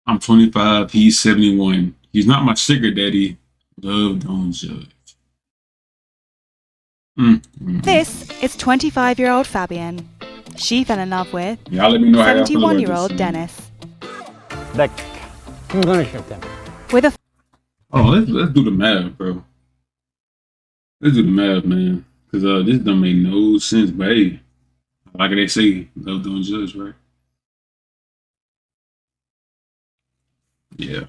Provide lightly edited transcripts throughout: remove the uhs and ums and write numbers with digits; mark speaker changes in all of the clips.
Speaker 1: I'm 25. He's 71. He's not my sugar daddy. Love don't judge.
Speaker 2: This is 25-year-old Fabienne. She fell in love with
Speaker 1: Y'all let me know how y'all feel about
Speaker 2: 71-year-old
Speaker 1: this.
Speaker 2: Dennis.
Speaker 3: Bec. I'm gonna shoot them.
Speaker 2: With a
Speaker 1: Oh, let's do the math, bro. Let's do the math, man. Cause this don't make no sense. But hey, like they say, love don't judge, right? Yeah.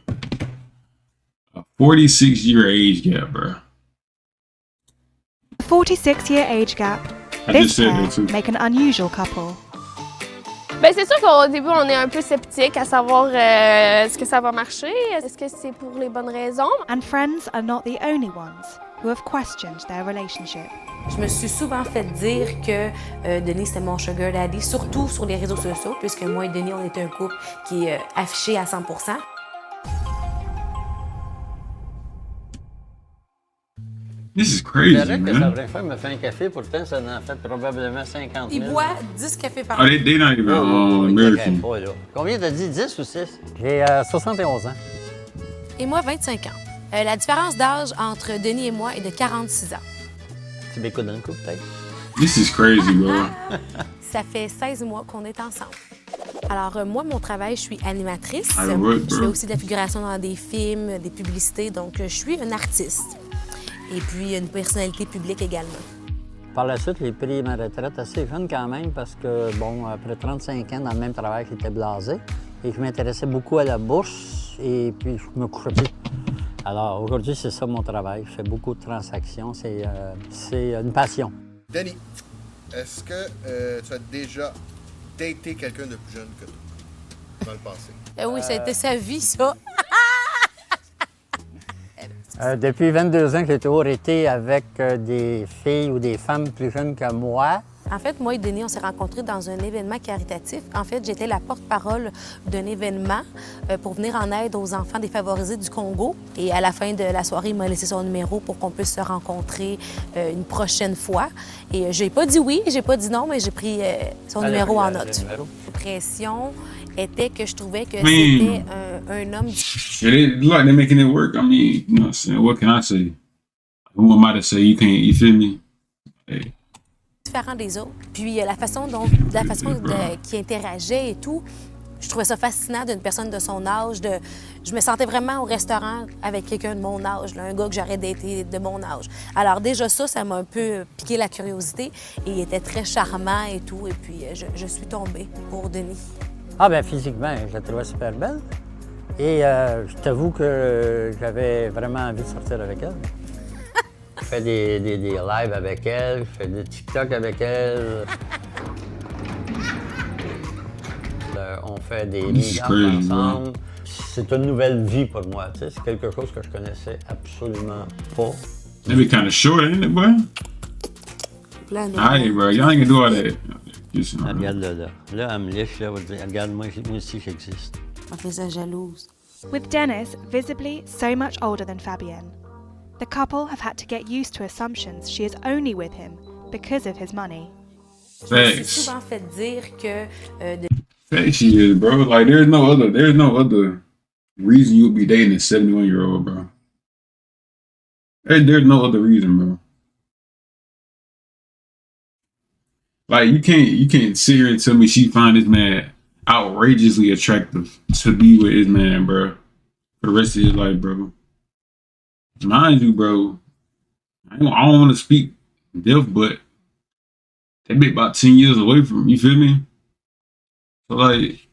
Speaker 1: A 46-year age gap, bro.
Speaker 2: 46-year age gap,
Speaker 1: I
Speaker 2: this
Speaker 1: just said
Speaker 2: pair
Speaker 1: that too.
Speaker 2: make an unusual couple.
Speaker 4: Ben c'est sûr qu'au début, on est un peu sceptique à savoir est-ce que ça va marcher, est-ce que c'est pour les bonnes raisons.
Speaker 2: And friends are not the only ones who have questioned their relationship.
Speaker 5: Je me suis souvent fait dire que Denis c'était mon sugar daddy, surtout sur les réseaux sociaux, puisque moi et Denis, on est un couple qui est affiché à 100%.
Speaker 1: This is
Speaker 3: C'est
Speaker 1: crazy,
Speaker 3: vrai que ça
Speaker 1: man.
Speaker 3: devrait faire me faire un café, pourtant ça en fait probablement 50 000.
Speaker 5: Il boit 10 cafés par
Speaker 1: Oh,
Speaker 5: jour.
Speaker 1: they not even
Speaker 3: Oh,
Speaker 1: American.
Speaker 3: pas, là. Combien t'as dit, 10 ou 6? J'ai 71 ans.
Speaker 5: Et moi, 25 ans. La différence d'âge entre Denis et moi est de 46 ans.
Speaker 3: Tu m'écoutes dans le coup, peut-être?
Speaker 1: This is crazy, bro.
Speaker 5: Ça fait 16 mois qu'on est ensemble. Alors, moi, mon travail, je suis animatrice.
Speaker 1: I would,
Speaker 5: Je fais
Speaker 1: bro.
Speaker 5: aussi de la figuration dans des films, des publicités, donc je suis une artiste. Et puis, une personnalité publique également.
Speaker 3: Par la suite, j'ai pris ma retraite assez jeune quand même parce que, bon, après 35 ans dans le même travail, j'étais blasé et je m'intéressais beaucoup à la bourse et puis je me couchais plus. Alors aujourd'hui, c'est ça mon travail. Je fais beaucoup de transactions. C'est une passion.
Speaker 6: Denis, est-ce que tu as déjà daté quelqu'un de plus jeune que toi dans le passé?
Speaker 5: Oui, ça a été sa vie, ça.
Speaker 3: Depuis 22 ans, j'ai toujours été avec des filles ou des femmes plus jeunes que moi.
Speaker 5: En fait, moi et Denis, on s'est rencontrés dans un événement caritatif. En fait, j'étais la porte-parole d'un événement pour venir en aide aux enfants défavorisés du Congo. Et à la fin de la soirée, il m'a laissé son numéro pour qu'on puisse se rencontrer une prochaine fois. Et j'ai pas dit oui, j'ai pas dit non, mais j'ai pris son numéro en note. L'impression était que je trouvais que c'était un homme...
Speaker 1: Yeah, they look like they're making it work. I mean, you know what I'm saying? What can I say? Who am I to say you can't, you feel me? Hey.
Speaker 5: différent des autres. Puis la façon qu'il interageait et tout, je trouvais ça fascinant d'une personne de son âge. Je me sentais vraiment au restaurant avec quelqu'un de mon âge, là, un gars que j'aurais daté de mon âge. Alors déjà ça m'a un peu piqué la curiosité et il était très charmant et tout. Et puis je suis tombée pour Denis.
Speaker 3: Ah ben physiquement, je la trouvais super belle. Et je t'avoue que j'avais vraiment envie de sortir avec elle. Je fais des lives avec elle, je fais des TikTok avec elle. On fait des meet-ups ensemble. C'est une nouvelle vie pour moi, tu sais. C'est quelque chose que je connaissais absolument pas.
Speaker 1: They be kind of short, ain't it, boy? Alright, bro. Y'all ain't gonna do all that. Just,
Speaker 3: Regarde-le là. Là, elle me liche, là, elle va dire, regarde, moi aussi, j'existe.
Speaker 5: On fait ça jalouse.
Speaker 2: With Dennis visibly so much older than Fabienne, the couple have had to get used to assumptions she is only with him because of his money.
Speaker 5: Je me suis
Speaker 1: Facts.
Speaker 5: souvent fait dire que
Speaker 1: Facts she is, bro. Like, there's no other reason you would be dating a 71-year-old, bro. There's no other reason, bro. Like, you can't sit here and tell me she find this man outrageously attractive to be with his man, bro, for the rest of his life, bro. Mind you, bro, I don't want to speak death, but they be about 10 years away from me, you feel me? So, like,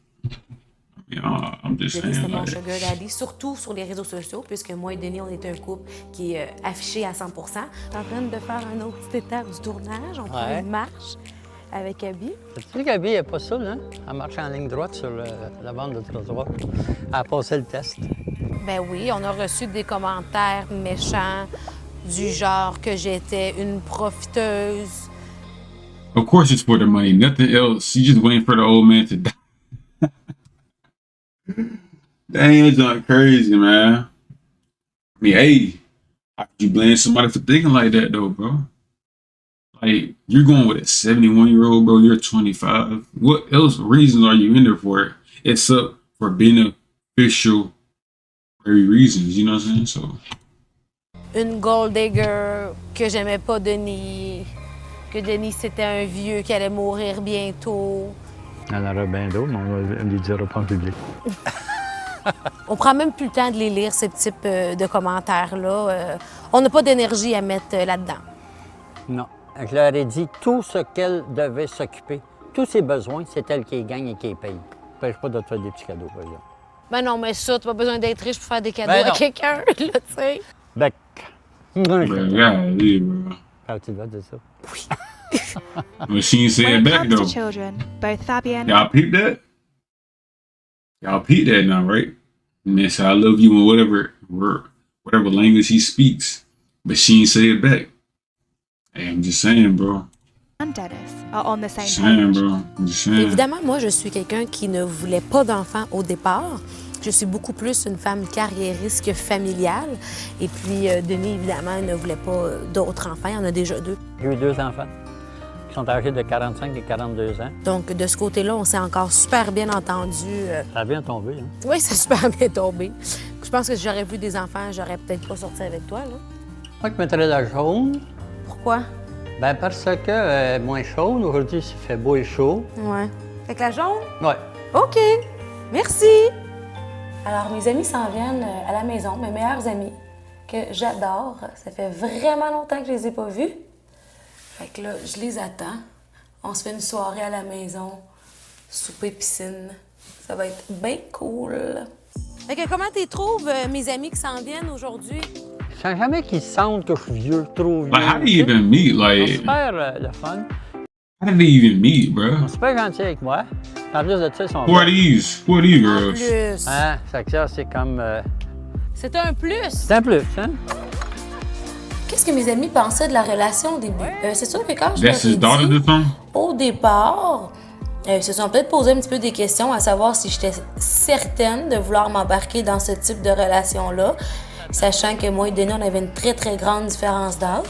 Speaker 1: you know, I'm just
Speaker 5: Denis,
Speaker 1: saying,
Speaker 5: c'est mon
Speaker 1: like,
Speaker 5: sugar daddy, surtout sur les réseaux sociaux, puisque moi et Denis, on est un couple qui est affiché à 100%. Je suis en train de faire une autre petite étape du tournage. On prend une marche avec Abby.
Speaker 3: Tu sais qu'Abby n'est pas saoule, hein? Elle marche en ligne droite sur la bande de trottoir. Elle a passé le test.
Speaker 5: Ben oui, on a reçu des commentaires méchants du genre que j'étais une profiteuse.
Speaker 1: of course it's for the money, nothing else. She just waiting for the old man to die. Dang, that's not crazy, man. I mean, hey, how could you blame somebody for thinking like that, though, bro? Like, you're going with a 71-year-old, bro. You're 25. What else reasons are you in there for? Except for being a official very reasons, you know what I'm saying? So
Speaker 5: Une gold digger, que j'aimais pas Denis, que Denis c'était un vieux qui allait mourir bientôt.
Speaker 3: Il y en aura bien d'autres, mais on ne les dira pas en public.
Speaker 5: On prend même plus le temps de les lire, ces types de commentaires-là. On n'a pas d'énergie à mettre là-dedans.
Speaker 3: Non. Je leur ai dit tout ce qu'elle devait s'occuper. Tous ses besoins, c'est elle qui les gagne et qui les paye. Ne pêche pas de te faire des petits cadeaux, par exemple.
Speaker 5: Ben non, mais ça, tu pas besoin d'être riche pour faire des cadeaux
Speaker 3: Ben
Speaker 5: à
Speaker 3: non.
Speaker 5: quelqu'un, là, tu sais.
Speaker 3: Bec.
Speaker 1: golly, bro.
Speaker 3: Ah, tu dois dire ça.
Speaker 1: But she ain't say
Speaker 2: When
Speaker 1: it
Speaker 2: it
Speaker 1: back
Speaker 2: comes to
Speaker 1: though.
Speaker 2: children, both Fabienne
Speaker 1: Y'all peep that? Y'all peep that now, right? And then say I love you in whatever language he speaks. But she ain't say it back. Hey, I'm just saying, bro.
Speaker 2: and Dennis are on the same
Speaker 1: Just saying,
Speaker 2: page.
Speaker 1: bro. I'm just saying.
Speaker 5: Évidemment, moi, je suis quelqu'un qui ne voulait pas d'enfants au départ. Je suis beaucoup plus une femme carriériste que familiale. Et puis, Denis, évidemment, il ne voulait pas d'autres enfants. Il en a déjà 2.
Speaker 3: J'ai eu 2 enfants qui sont âgés de 45 et 42 ans.
Speaker 5: Donc, de ce côté-là, on s'est encore super bien entendu.
Speaker 3: Ça a bien tombé, hein?
Speaker 5: Oui, c'est super bien tombé. Je pense que si j'aurais vu des enfants, j'aurais peut-être pas sorti avec toi, là.
Speaker 3: Moi, je mettrais la jaune.
Speaker 5: Pourquoi?
Speaker 3: Ben parce que moins chaude. Aujourd'hui, il fait beau et chaud.
Speaker 5: Ouais. Fait que la jaune?
Speaker 3: Ouais.
Speaker 5: OK. Merci. Alors, mes amis s'en viennent à la maison, mes meilleurs amis, que j'adore. Ça fait vraiment longtemps que je les ai pas vus. Fait que là, je les attends. On se fait une soirée à la maison, souper piscine. Ça va être bien cool. Fait que comment tu trouves, mes amis qui s'en viennent aujourd'hui?
Speaker 3: Je sens jamais qu'ils sentent que je suis vieux, trop vieux.
Speaker 1: Like, how do you even meet?
Speaker 3: Ils sont
Speaker 1: Like,
Speaker 3: super le fun.
Speaker 1: how did they even meet, bro?
Speaker 3: Ils sont super gentils avec moi. En plus de ça, ils sont
Speaker 1: Who are these? Who are these
Speaker 5: En
Speaker 1: girls?
Speaker 5: plus.
Speaker 3: Hein? Ça que ça, c'est comme...
Speaker 5: C'est un plus.
Speaker 3: c'est un plus, hein?
Speaker 5: Qu'est-ce que mes amis pensaient de la relation au début? C'est sûr que quand je leur
Speaker 1: That's
Speaker 5: ai
Speaker 1: his daughter,
Speaker 5: dit,
Speaker 1: this one?
Speaker 5: au départ, ils se sont peut-être posé un petit peu des questions à savoir si j'étais certaine de vouloir m'embarquer dans ce type de relation-là, sachant que moi et Denis, on avait une très, très grande différence d'âge.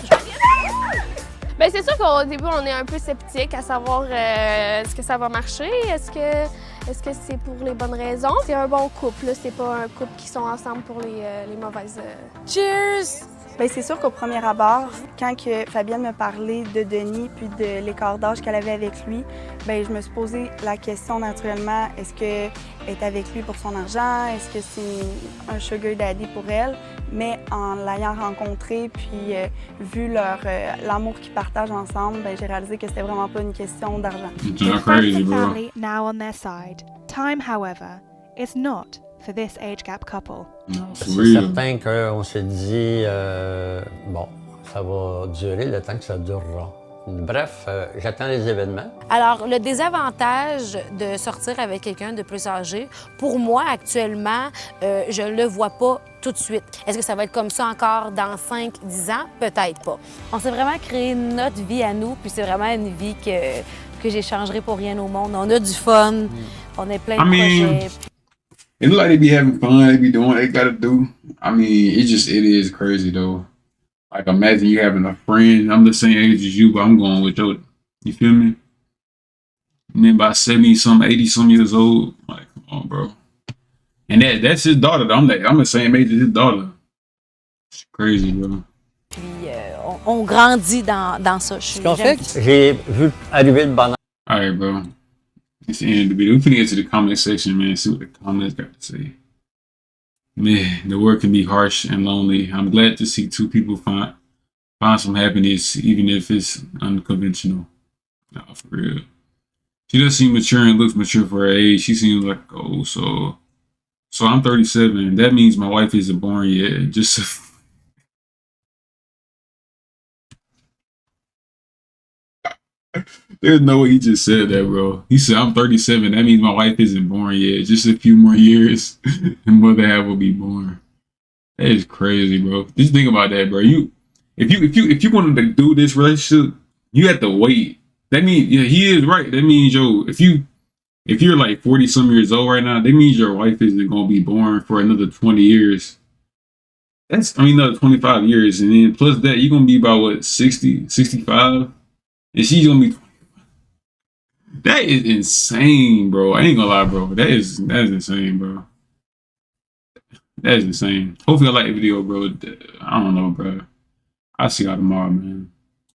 Speaker 4: Ben c'est sûr qu'au début, on est un peu sceptique à savoir est-ce que ça va marcher, est-ce que c'est pour les bonnes raisons. C'est un bon couple, là. C'est pas un couple qui sont ensemble pour les mauvaises...
Speaker 5: Cheers!
Speaker 7: Bien, c'est sûr qu'au premier abord, quand que Fabienne me parlait de Denis puis de l'écart d'âge qu'elle avait avec lui, bien, je me suis posé la question naturellement, est-ce qu'elle est avec lui pour son argent? Est-ce que c'est un sugar daddy pour elle? Mais en l'ayant rencontré puis vu l'amour qu'ils partagent ensemble, bien, j'ai réalisé que c'était vraiment pas une question d'argent.
Speaker 1: It's
Speaker 2: With
Speaker 1: not
Speaker 2: friends
Speaker 1: crazy,
Speaker 2: and
Speaker 1: bro.
Speaker 2: family now on their side, time, however, is not for this age gap couple.
Speaker 1: No, for
Speaker 3: C'est
Speaker 1: real.
Speaker 3: certain qu'on s'est dit, bon, ça va durer le temps que ça durera. Bref, j'attends les événements.
Speaker 5: Alors, le désavantage de sortir avec quelqu'un de plus âgé, pour moi, actuellement, je ne le vois pas tout de suite. Est-ce que ça va être comme ça encore dans 5-10 ans? Peut-être pas. On s'est vraiment créé notre vie à nous, puis c'est vraiment une vie que j'échangerai pour rien au monde. On a du fun, on a plein de projets.
Speaker 1: It look like they be having fun. They be doing what they gotta do. I mean, it is crazy though. Like imagine you having a friend. I'm the same age as you, but I'm going with your. You feel me? And then by 70-some, 80-some years old, like come on, bro. And that's his daughter. Though. I'm the same age as his daughter. It's crazy, bro.
Speaker 5: Puis on grandit dans ça.
Speaker 3: Ce qu'on fait, j'ai vu arriver le bonheur.
Speaker 1: All right, bro. It's the end of the video. We finna get to the comment section, man. See what the comments got to say. Man, the world can be harsh and lonely. I'm glad to see two people find some happiness, even if it's unconventional. Nah, for real. She does seem mature and looks mature for her age. She seems like oh, so I'm 37. That means my wife isn't born yet. Just there's no way he just said that, bro. He said, I'm 37. That means my wife isn't born yet. Just a few more years and mother half will be born. That is crazy, bro. Just think about that, bro. If you wanted to do this relationship, you have to wait. That means yeah, he is right. That means if you're like 40 some years old right now, that means your wife isn't gonna be born for another 20 years. Another 25 years. And then plus that, you're gonna be about what, 60, 65? And she's gonna be. That is insane, bro. I ain't gonna lie, bro. That is insane, bro. That's insane. Hopefully, I like the video, bro. I don't know, bro. I'll see y'all tomorrow, man.